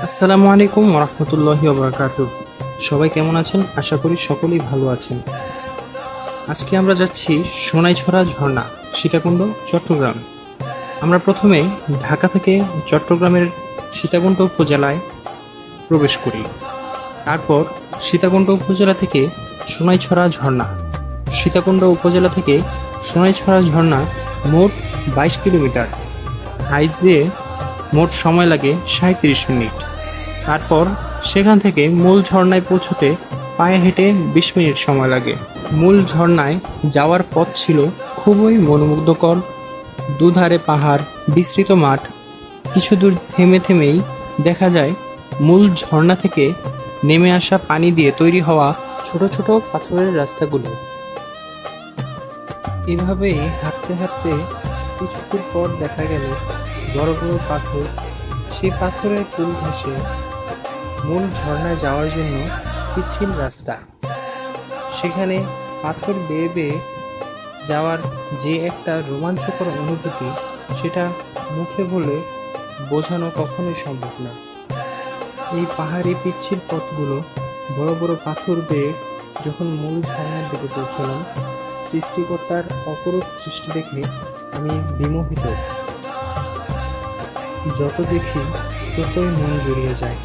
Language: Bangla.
আসসালামু আলাইকুম ওরহমতুল্লাহি ওবরাকাতুহ। সবাই কেমন আছেন? আশা করি সকলেই ভালো আছেন। আজকে আমরা যাচ্ছি সোনাইছড়া ঝর্ণা, সীতাকুণ্ড, চট্টগ্রাম। আমরা প্রথমে ঢাকা থেকে চট্টগ্রামের সীতাকুণ্ড উপজেলায় প্রবেশ করি। তারপর সীতাকুণ্ড উপজেলা থেকে সোনাইছড়া ঝর্ণা। সীতাকুণ্ড উপজেলা থেকে সোনাইছড়া ঝর্ণা মোট 22 কিলোমিটার। হাইস দিয়ে মোট সময় লাগে 37 মিনিট। তারপর সেখান থেকে মূল ঝর্ণায় পৌঁছতে পায়ে হেঁটে 20 মিনিট সময় লাগে। মূল ঝর্ণায় যাওয়ার পথ ছিল খুবই মনোমুগ্ধকর। দুধারে পাহাড়, বিস্তৃত মাঠ। কিছু দূর থেমে থেমেই দেখা যায় মূল ঝর্ণা থেকে নেমে আসা পানি দিয়ে তৈরি হওয়া ছোট ছোট পাথরের রাস্তাগুলো। এভাবেই হাঁটতে হাঁটতে কিছু দূর পর দেখা গেল বড় বড় পাথর। সেই পাথরের কুল ঘেঁষে মূল ঝর্ণায় যাওয়ার জন্য পিচ্ছিল রাস্তা। সেখানে পাথর বেয়ে বেয়ে যাওয়ার যে একটা রোমাঞ্চকর অনুভূতি, সেটা মুখে বলে বোঝানো কখনোই সম্ভব না। এই পাহাড়ি পিচ্ছিল পথগুলো বড় বড় পাথর বেয়ে যখন মূল ঝর্ণার দিকে পৌঁছলাম, সৃষ্টিকর্তার অপরূপ সৃষ্টি দেখে আমি বিমোহিত। যত দেখি ততই মন জুড়িয়ে যায়।